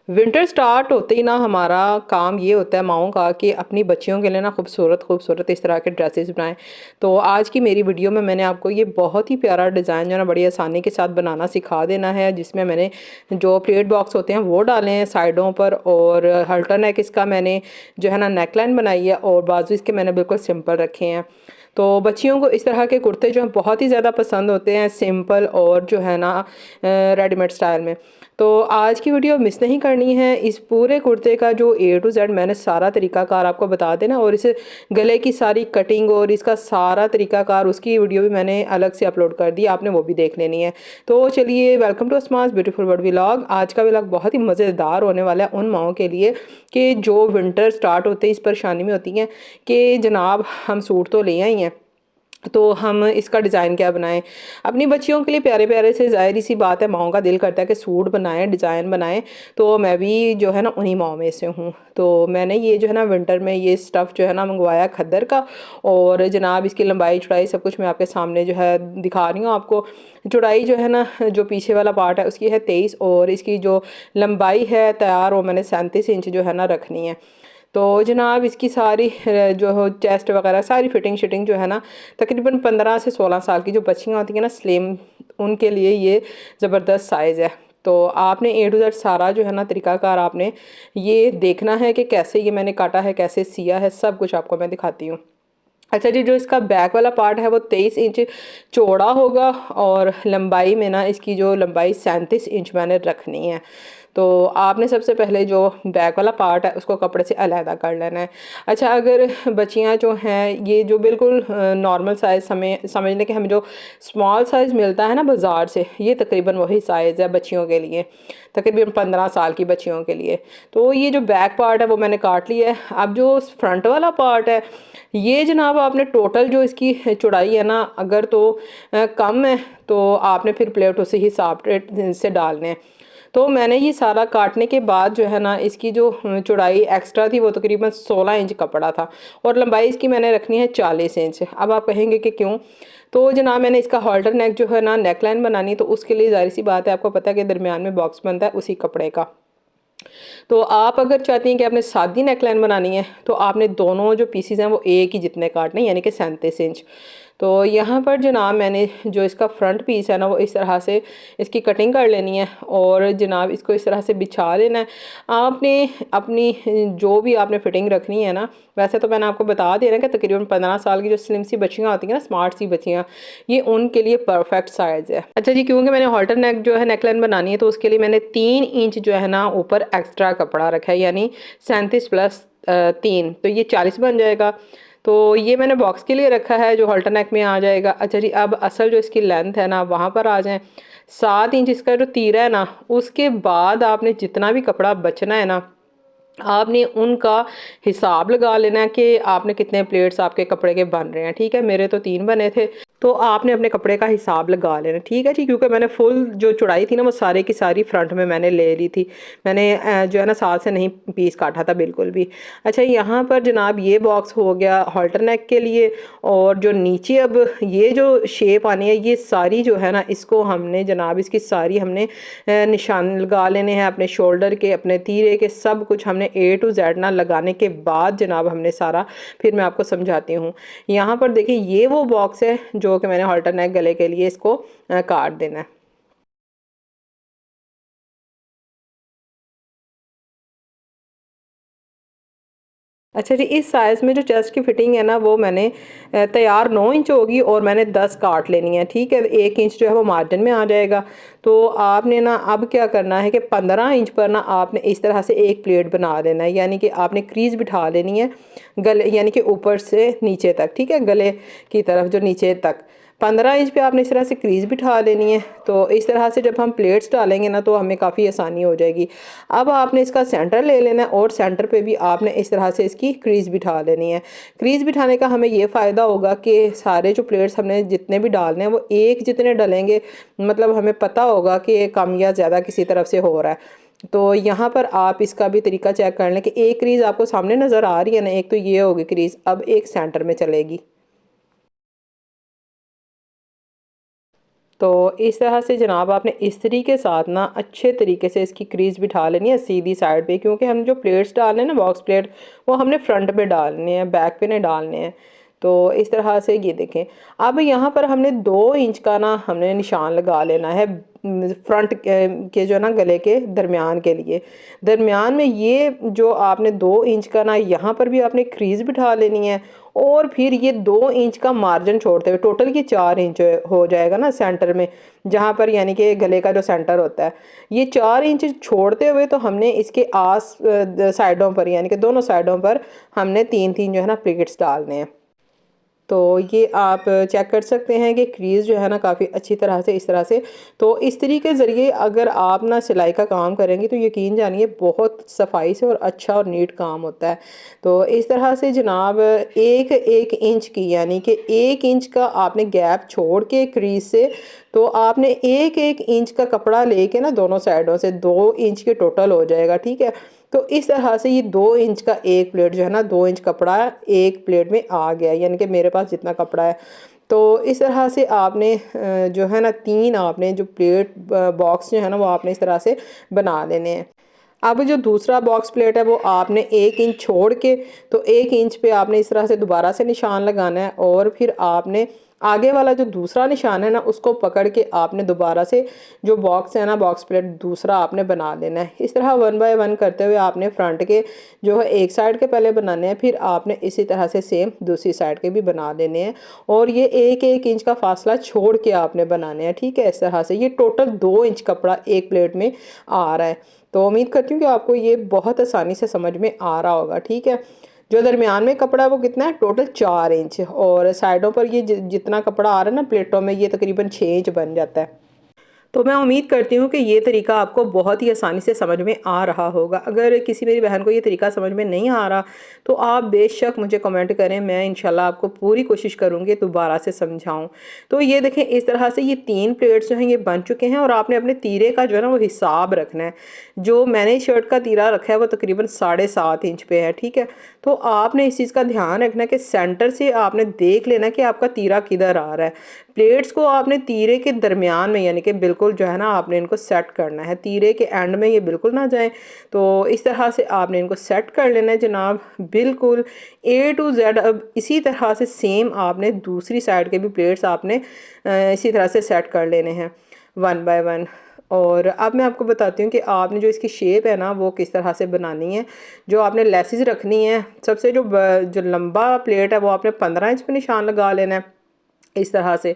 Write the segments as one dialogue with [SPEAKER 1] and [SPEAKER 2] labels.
[SPEAKER 1] Winter start होते ही ना हमारा काम ये होता है माओं का कि अपनी बच्चियों के लिए ना खूबसूरत खूबसूरत इस तरह के ड्रेसेस बनाएं। तो आज की मेरी वीडियो में मैंने आपको ये बहुत ही प्यारा डिज़ाइन जो है ना बड़ी आसानी के साथ बनाना सिखा देना है, जिसमें मैंने जो प्लेट बॉक्स होते हैं वो डाले हैं साइडों पर, और हल्टर नेक इसका मैंने जो है ना नेकलाइन बनाई है, और बाजू इसके मैंने बिल्कुल सिंपल रखे हैं। तो बच्चियों को इस तरह के कुर्ते जो हैं बहुत ही ज़्यादा पसंद होते हैं, सिंपल और जो है ना रेडीमेड स्टाइल में। तो आज की वीडियो मिस नहीं करनी है। इस पूरे कुर्ते का जो ए टू जेड मैंने सारा तरीकाकार आपको बता देना, और इस गले की सारी कटिंग और इसका सारा तरीकाकार उसकी वीडियो भी मैंने अलग से अपलोड कर दी, आपने वो भी देख लेनी है। तो चलिए, welcome to Asma's beautiful world vlog. आज का व्लॉग बहुत ही मज़ेदार होने वाला है उन माओं के लिए कि जो विंटर स्टार्ट होते ही इस परेशानी में होती हैं कि जनाब हम सूट तो ले आई हैं, तो हम इसका डिज़ाइन क्या बनाएं। अपनी बच्चियों के लिए प्यारे प्यारे से, ज़ाहिर सी बात है माओं का दिल करता है कि सूट बनाएं, डिज़ाइन बनाएं। तो मैं भी जो है ना उन्हीं माओं में से हूँ। तो मैंने ये जो है ना विंटर में ये स्टफ़ जो है ना मंगवाया खद्दर का, और जनाब इसकी लंबाई चौड़ाई सब कुछ मैं आपके सामने जो है दिखा रही हूँ आपको। चौड़ाई जो है ना, जो पीछे वाला पार्ट है उसकी है 23, और इसकी जो लंबाई है तैयार वो मैंने 37 इंच जो है ना रखनी है। तो जनाब इसकी सारी जो हो चेस्ट वगैरह सारी फिटिंग शिटिंग जो है ना, तकरीबन 15 से 16 साल की जो बच्चियाँ होती हैं ना स्लिम, उनके लिए ये ज़बरदस्त साइज़ है। तो आपने ए टू जेड सारा जो है ना तरीकाकार आपने ये देखना है कि कैसे ये मैंने काटा है, कैसे सिया है, सब कुछ आपको मैं दिखाती हूँ। अच्छा जी, जो इसका बैक वाला पार्ट है वो 23 इंच चौड़ा होगा, और लंबाई में ना इसकी जो लंबाई 37 इंच मैंने रखनी है। तो आपने सबसे पहले जो बैक वाला पार्ट है उसको कपड़े से अलहदा कर लेना है। अच्छा, अगर बच्चियां जो हैं ये जो बिल्कुल नॉर्मल साइज़ हमें समझ लें कि हमें जो स्मॉल साइज़ मिलता है ना बाज़ार से, ये तकरीबन वही साइज़ है बच्चियों के लिए, तकरीबन 15 साल की बच्चियों के लिए। तो ये जो बैक पार्ट है वो मैंने काट लिया है। अब जो फ्रंट वाला पार्ट है, ये जनाब आपने टोटल जो इसकी चौड़ाई है ना, अगर तो कम है तो आपने फिर प्लेट उसी हिसाब से डालने हैं। तो मैंने ये सारा काटने के बाद जो है ना इसकी जो चौड़ाई एक्स्ट्रा थी वो तकरीबन 16 इंच कपड़ा था, और लंबाई इसकी मैंने रखनी है 40 इंच। अब आप कहेंगे कि क्यों? तो जनाब मैंने इसका हॉल्टर नेक जो है ना नेकलाइन बनानी, तो उसके लिए ज़ाहिर सी बात है, आपको पता है कि दरमियान में बॉक्स बनता है उसी कपड़े का। तो आप अगर चाहती हैं कि आपने सादी नेकलाइन बनानी है, तो आपने दोनों जो पीसीज हैं वो एक ही जितने काटने, यानी कि 37 इंच। तो यहाँ पर जनाब मैंने जो इसका फ्रंट पीस है ना वो इस तरह से इसकी कटिंग कर लेनी है, और जनाब इसको इस तरह से बिछा लेना है। आपने अपनी जो भी आपने फिटिंग रखनी है ना, वैसे तो मैंने आपको बता दिया ना कि तकरीबन 15 साल की जो स्लिम सी बच्चियाँ होती हैं ना, स्मार्ट सी बच्चियाँ, ये उनके लिए परफेक्ट साइज़ है। अच्छा जी, क्योंकि मैंने हॉल्टर नेक जो है नेकलाइन बनानी है, तो उसके लिए मैंने 3 इंच जो है ना ऊपर एक्स्ट्रा कपड़ा रखा है, यानी 37 प्लस 3, तो ये 40 बन जाएगा। तो ये मैंने बॉक्स के लिए रखा है जो हॉल्टर नेक में आ जाएगा। अच्छा जी, अब असल जो इसकी लेंथ है ना वहाँ पर आ जाएं। 7 इंच इसका जो तीरा है ना, उसके बाद आपने जितना भी कपड़ा बचना है ना, आपने उनका हिसाब लगा लेना है कि आपने कितने प्लेट्स आपके कपड़े के बन रहे हैं। ठीक है, मेरे तो 3 बने थे, तो आपने अपने कपड़े का हिसाब लगा लेना। ठीक है जी, क्योंकि मैंने फुल जो चौड़ाई थी ना वो सारे की सारी फ्रंट में मैंने ले ली थी। मैंने जो है ना साथ से नहीं पीस काटा था बिल्कुल भी। अच्छा, यहाँ पर जनाब ये बॉक्स हो गया हॉल्टर नेक के लिए, और जो नीचे अब ये जो शेप आनी है, ये सारी जो है ना इसको हमने जनाब इसकी सारी हमने निशान लगा लेने हैं अपने शोल्डर के, अपने तीरे के, सब कुछ हमने ए टू जेड ना लगाने के बाद जनाब हमने सारा, फिर मैं आपको समझाती हूँ। यहाँ पर देखिए ये वो बॉक्स है जो कि मैंने हॉल्टर नेक गले के लिए इसको काट देना है। अच्छा जी, इस साइज़ में जो चेस्ट की फिटिंग है ना वो मैंने तैयार 9 इंच होगी, और मैंने 10 काट लेनी है। ठीक है, 1 इंच जो है वो मार्जिन में आ जाएगा। तो आपने ना अब क्या करना है कि 15 इंच पर ना आपने इस तरह से एक प्लेट बना लेना है, यानी कि आपने क्रीज बिठा लेनी है गले, यानी कि ऊपर से नीचे तक। ठीक है, गले की तरफ जो नीचे तक 15 इंच पे आपने इस तरह से क्रीज बिठा लेनी है। तो इस तरह से जब हम प्लेट्स डालेंगे ना तो हमें काफ़ी आसानी हो जाएगी। अब आपने इसका सेंटर ले लेना है, और सेंटर पे भी आपने इस तरह से इसकी क्रीज बिठा लेनी है। क्रीज बिठाने का हमें ये फ़ायदा होगा कि सारे जो प्लेट्स हमने जितने भी डालने हैं वो एक जितने डलेंगे, मतलब हमें पता होगा कि कम या ज़्यादा किसी तरफ से हो रहा है। तो यहाँ पर आप इसका भी तरीका चेक कर लें कि एक क्रीज आपको सामने नज़र आ रही है ना, एक तो ये होगी क्रीज, अब एक सेंटर में चलेगी। तो इस तरह से जनाब आपने इस्त्री के साथ ना अच्छे तरीके से इसकी क्रीज बिठा लेनी है सीधी साइड पे, क्योंकि हम जो प्लेट्स डालने हैं ना बॉक्स प्लेट, वो हमने फ्रंट पे डालने हैं, बैक पे नहीं डालने हैं। तो इस तरह से ये देखें। अब यहाँ पर हमने 2 इंच का ना हमने निशान लगा लेना है फ्रंट के जो ना गले के दरमियान के लिए। दरमियान में ये जो आपने 2 इंच का ना यहाँ पर भी आपने क्रीज बिठा लेनी है, और फिर ये 2 इंच का मार्जिन छोड़ते हुए टोटल ये 4 इंच हो जाएगा ना सेंटर में, जहाँ पर यानी कि गले का जो सेंटर होता है, ये 4 इंच छोड़ते हुए तो हमने इसके आस साइडों पर यानी कि दोनों साइडों पर हमने 3-3 जो है ना प्लेट्स डालने हैं। तो ये आप चेक कर सकते हैं कि क्रीज़ जो है ना काफ़ी अच्छी तरह से इस तरह से, तो इस्त्री के ज़रिए अगर आप ना सिलाई का काम करेंगे तो यकीन जानिए बहुत सफाई से और अच्छा और नीट काम होता है। तो इस तरह से जनाब 1-1 इंच की यानी कि 1 इंच का आपने गैप छोड़ के क्रीज़ से, तो आपने 1-1 इंच का कपड़ा लेके ना दोनों साइडों से 2 इंच के टोटल हो जाएगा, ठीक है। तो इस तरह से ये 2 इंच का एक प्लेट जो है ना 2 इंच कपड़ा एक प्लेट में आ गया, यानी कि मेरे पास जितना कपड़ा है। तो इस तरह से आपने जो है ना 3 आपने जो प्लेट बॉक्स जो है ना वो आपने इस तरह से बना लेने हैं। अब जो दूसरा बॉक्स प्लेट है वो आपने 1 इंच छोड़ के, तो 1 इंच पे आपने इस तरह से दोबारा से निशान लगाना है, और फिर आपने आगे वाला जो दूसरा निशान है ना उसको पकड़ के आपने दोबारा से जो बॉक्स है ना बॉक्स प्लेट दूसरा आपने बना लेना है। इस तरह 1 बाय 1 करते हुए आपने फ्रंट के जो है एक साइड के पहले बनाने हैं, फिर आपने इसी तरह से सेम दूसरी साइड के भी बना लेने हैं, और ये 1-1 इंच का फासला छोड़ के आपने बनाने हैं, ठीक है। इस तरह से ये टोटल 2 इंच कपड़ा एक प्लेट में आ रहा है। तो उम्मीद करती हूँ कि आपको ये बहुत आसानी से समझ में आ रहा होगा, ठीक है। जो दरमियान में कपड़ा है वो कितना है, टोटल 4 इंच, और साइडों पर ये जितना कपड़ा आ रहा है ना प्लेटों में, ये तकरीबन 6 इंच बन जाता है। तो मैं उम्मीद करती हूँ कि ये तरीका आपको बहुत ही आसानी से समझ में आ रहा होगा। अगर किसी मेरी बहन को ये तरीका समझ में नहीं आ रहा तो आप बेशक मुझे कमेंट करें, मैं इंशाल्लाह आपको पूरी कोशिश करूँगी दोबारा से समझाऊँ। तो ये देखें इस तरह से ये 3 प्लेट्स जो हैं ये बन चुके हैं, और आपने अपने तीरे का जो है ना वो हिसाब रखना है। जो मैंने शर्ट का तीरा रखा है वो तकरीबन 7.5 इंच पे है, ठीक है। तो आपने इस चीज़ का ध्यान रखना है कि सेंटर से आपने देख लेना कि आपका तीरा किधर आ रहा है। प्लेट्स को आपने तीरे के दरमियान में यानी कि बिल्कुल जो है ना आपने इनको सेट करना है, तीरे के एंड में ये बिल्कुल ना जाए। तो इस तरह से आपने इनको सेट कर लेना है जनाब, बिल्कुल A to Z। अब इसी तरह से सेम आपने दूसरी साइड के भी प्लेट्स आपने इसी तरह से सेट कर लेने हैं 1 बाय 1। और अब मैं आपको बताती हूँ कि आपने जो इसकी शेप है ना वो किस तरह से बनानी है। जो आपने लेसिस रखनी है, सबसे जो लंबा प्लेट है वो आपने 15 इंच पे निशान लगा लेना है। इस तरह से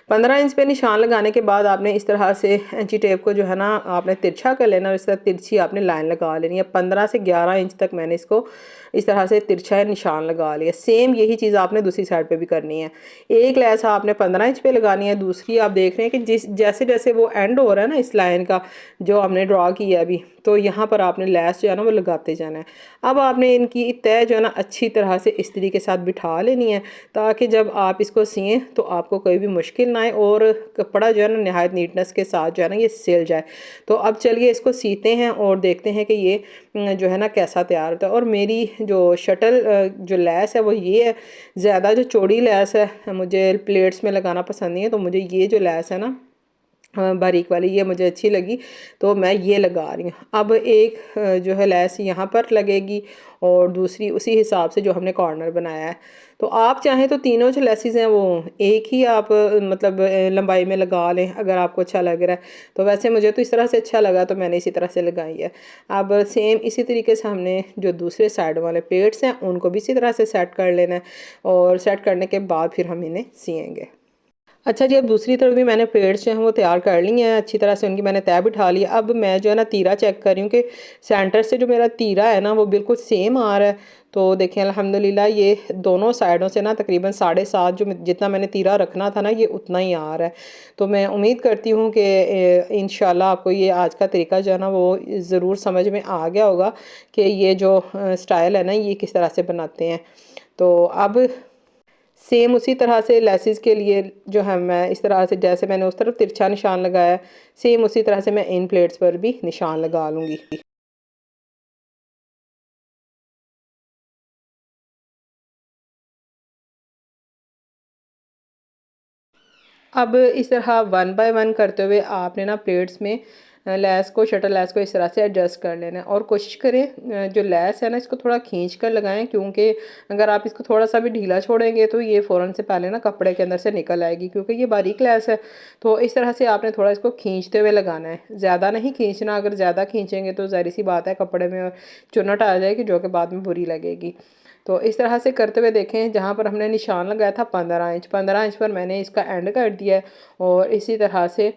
[SPEAKER 1] 15 इंच पे निशान लगाने के बाद आपने इस तरह से इंची टेप को जो है ना आपने तिरछा कर लेना, और इस तरह तिरछी आपने लाइन लगा लेनी है। 15 से 11 इंच तक मैंने इसको इस तरह से तिरछा निशान लगा लिया। सेम यही चीज़ आपने दूसरी साइड पे भी करनी है। एक लैस आपने 15 इंच पे लगानी है, दूसरी आप देख रहे हैं कि जैसे जैसे वो एंड हो रहा है ना इस लाइन का जो हमने ड्रा किया अभी, तो यहाँ पर आपने लैस जो है ना वो लगाते जाना है। अब आपने इनकी तय जो है ना अच्छी तरह से इस्त्री के साथ बिठा लेनी है, ताकि जब आप इसको सिएं तो आपको कोई भी मुश्किल ना आए, और कपड़ा जो है ना नहायत नीटनेस के साथ जो है ना ये सिल जाए। तो अब चलिए इसको सीते हैं और देखते हैं कि ये जो है ना कैसा तैयार होता है। और मेरी जो शटल जो लैस है वो ये है, ज़्यादा जो चौड़ी लैस है मुझे प्लेट्स में लगाना पसंद नहीं है, तो मुझे ये जो लैस है ना बारीक वाली ये मुझे अच्छी लगी, तो मैं ये लगा रही हूँ। अब एक जो है लैस यहाँ पर लगेगी, और दूसरी उसी हिसाब से जो हमने कॉर्नर बनाया है। तो आप चाहें तो तीनों जो लेसेस हैं वो एक ही आप मतलब लंबाई में लगा लें अगर आपको अच्छा लग रहा है। तो वैसे मुझे तो इस तरह से अच्छा लगा तो मैंने इसी तरह से लगाई है। अब सेम इसी तरीके से हमने जो दूसरे साइड वाले प्लेट्स हैं उनको भी इसी तरह से सेट कर लेना है, और सेट करने के बाद फिर हम इन्हें सिएंगे। अच्छा जी, अब दूसरी तरफ भी मैंने प्लेट्स जो हैं वो तैयार कर ली हैं, अच्छी तरह से उनकी मैंने तय बिठा लिया। अब मैं जो है ना तीरा चेक कर रही हूँ कि सेंटर से जो मेरा तीरा है ना वो बिल्कुल सेम आ रहा है। तो देखें अल्हम्दुलिल्लाह ये दोनों साइडों से ना तकरीबन 7.5 जो जितना मैंने तीरा रखना था ना ये उतना ही आ रहा है। तो मैं उम्मीद करती हूँ कि इंशाल्लाह आपको ये आज का तरीका जो है ना वो ज़रूर समझ में आ गया होगा कि ये जो स्टाइल है ना ये किस तरह से बनाते हैं। तो अब सेम उसी तरह से लेसिस के लिए जो है मैं इस तरह से जैसे मैंने उस तरफ तिरछा निशान लगाया, सेम उसी तरह से मैं इन प्लेट्स पर भी निशान लगा लूँगी। अब इस तरह वन बाय वन करते हुए आपने ना प्लेट्स में लैस को, शटर लैस को इस तरह से एडजस्ट कर लेना है। और कोशिश करें जो लैस है ना इसको थोड़ा खींच कर लगाएं, क्योंकि अगर आप इसको थोड़ा सा भी ढीला छोड़ेंगे तो ये फ़ौरन से पहले ना कपड़े के अंदर से निकल आएगी, क्योंकि ये बारीक लैस है। तो इस तरह से आपने थोड़ा इसको खींचते हुए लगाना है, ज़्यादा नहीं खींचना। अगर ज़्यादा खींचेंगे तो ज़ाहिर सी बात है कपड़े में चुन्नट आ जाएगी, जो कि बाद में बुरी लगेगी। तो इस तरह से करते हुए देखें, जहाँ पर हमने निशान लगाया था 15 इंच, 15 इंच पर मैंने इसका एंड कर दिया है। और इसी तरह से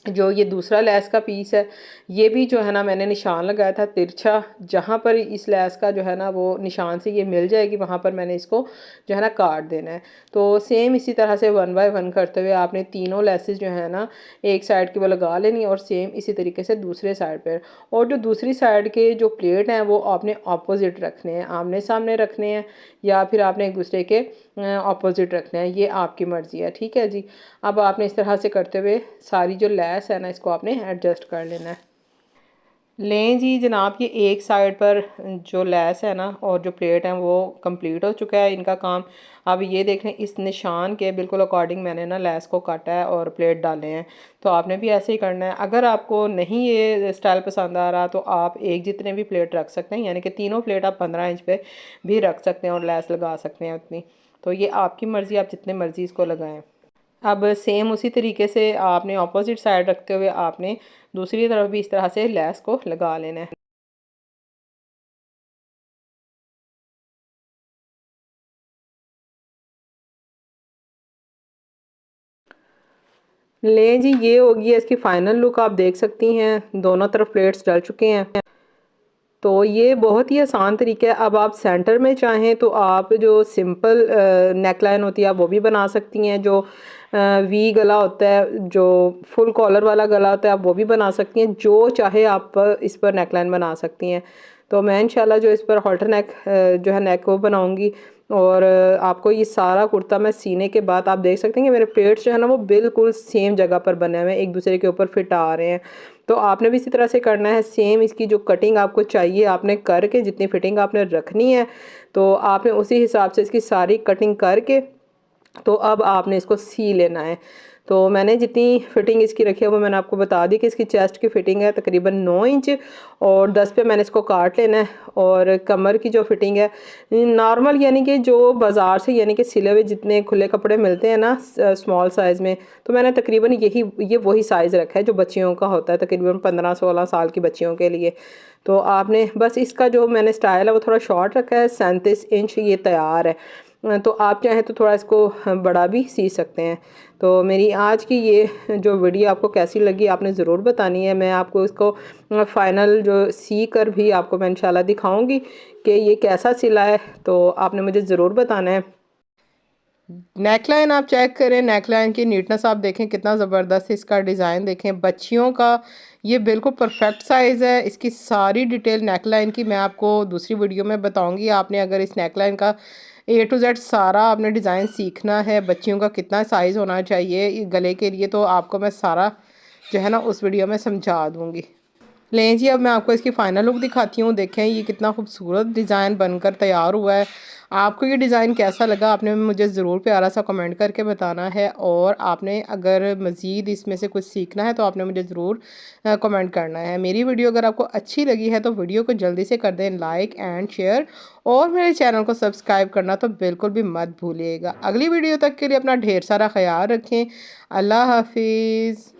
[SPEAKER 1] जो ये दूसरा लैस का पीस है, ये भी जो है ना मैंने निशान लगाया था तिरछा, जहाँ पर इस लैस का जो है ना वो निशान से ये मिल जाएगी, वहाँ पर मैंने इसको जो है ना काट देना है। तो सेम इसी तरह से वन बाय वन करते हुए आपने तीनों लेसेस जो है ना एक साइड की वो लगा लेनी है, और सेम इसी तरीके से दूसरे साइड पर। और जो दूसरी साइड के जो प्लेट हैं वो आपने अपोजिट रखने हैं, आमने सामने रखने हैं, या फिर आपने एक दूसरे के अपोजिट रखना है, ये आपकी मर्ज़ी है। ठीक है जी। अब आपने इस तरह से करते हुए सारी जो लैस है ना इसको आपने एडजस्ट कर लेना है। लें जी जनाब, ये एक साइड पर जो लैस है ना और जो प्लेट है वो कंप्लीट हो चुका है इनका काम। अब ये देख लें, इस निशान के बिल्कुल अकॉर्डिंग मैंने ना लैस को काटा है और प्लेट डाले हैं। तो आपने भी ऐसे ही करना है। अगर आपको नहीं ये स्टाइल पसंद आ रहा तो आप एक जितने भी प्लेट रख सकते हैं, यानी कि तीनों प्लेट आप 15 इंच पे भी रख सकते हैं और लैस लगा सकते हैं उतनी। तो ये आपकी मर्ज़ी, आप जितने मर्ज़ी इसको लगाएं। अब सेम उसी तरीके से आपने ऑपोजिट साइड रखते हुए आपने दूसरी तरफ भी इस तरह से लैस को लगा लेना है। लें जी, ये होगी इसकी फाइनल लुक। आप देख सकती हैं दोनों तरफ प्लेट्स डल चुके हैं। तो ये बहुत ही आसान तरीका है। अब आप सेंटर में चाहें तो आप जो सिंपल नेक लाइन होती है आप वो भी बना सकती हैं। जो वी गला होता है, जो फुल कॉलर वाला गला होता है, आप वो भी बना सकती हैं। जो चाहे आप इस पर नेक लाइन बना सकती हैं। तो मैं इंशाल्लाह जो इस पर हॉल्टर नेक जो है नेक वो बनाऊंगी। और आपको ये सारा कुर्ता मैं सीने के बाद आप देख सकते हैं कि मेरे प्लेट्स जो है ना वो बिल्कुल सेम जगह पर बने हुए हैं, एक दूसरे के ऊपर फिट आ रहे हैं। तो आपने भी इसी तरह से करना है। सेम इसकी जो कटिंग आपको चाहिए आपने करके, जितनी फिटिंग आपने रखनी है तो आपने उसी हिसाब से इसकी सारी कटिंग करके तो अब आपने इसको सी लेना है। तो मैंने जितनी फिटिंग इसकी रखी है वो मैंने आपको बता दी कि इसकी चेस्ट की फ़िटिंग है तकरीबन 9 इंच, और 10 पे मैंने इसको काट लेना है। और कमर की जो फ़िटिंग है नॉर्मल, यानी कि जो बाज़ार से यानी कि सिले हुए जितने खुले कपड़े मिलते हैं ना स्मॉल साइज़ में, तो मैंने तकरीबन ये वही साइज़ रखा है जो बच्चियों का होता है, तकरीबन 15-16 साल की बच्चियों के लिए। तो आपने बस इसका जो मैंने स्टाइल है वो थोड़ा शॉर्ट रखा है, 37 इंच ये तैयार है। तो आप चाहें तो थोड़ा इसको बड़ा भी सी सकते हैं। तो मेरी आज की ये जो वीडियो आपको कैसी लगी आपने ज़रूर बतानी है। मैं आपको इसको फ़ाइनल जो सी कर भी आपको मैं इंशाल्लाह दिखाऊंगी कि ये कैसा सिला है, तो आपने मुझे ज़रूर बताना है। नेकलाइन आप चेक करें, नेकलाइन की नीटनेस आप देखें कितना ज़बरदस्त इसका डिज़ाइन देखें। बच्चियों का ये बिल्कुल परफेक्ट साइज़ है। इसकी सारी डिटेल नेकलाइन की मैं आपको दूसरी वीडियो में बताऊंगी। आपने अगर इस नेकलाइन का A to Z सारा आपने डिज़ाइन सीखना है, बच्चियों का कितना साइज़ होना चाहिए गले के लिए, तो आपको मैं सारा जो है ना उस वीडियो में समझा दूँगी। लें जी, अब मैं आपको इसकी फ़ाइनल लुक दिखाती हूँ। देखें ये कितना खूबसूरत डिज़ाइन बनकर तैयार हुआ है। आपको ये डिज़ाइन कैसा लगा आपने मुझे ज़रूर प्यारा सा कमेंट करके बताना है। और आपने अगर मज़ीद इसमें से कुछ सीखना है तो आपने मुझे ज़रूर कमेंट करना है। मेरी वीडियो अगर आपको अच्छी लगी है तो वीडियो को जल्दी से कर दें लाइक एंड शेयर, और मेरे चैनल को सब्सक्राइब करना तो बिल्कुल भी मत भूलिएगा। अगली वीडियो तक के लिए अपना ढेर सारा ख्याल रखें। अल्लाह हाफिज़।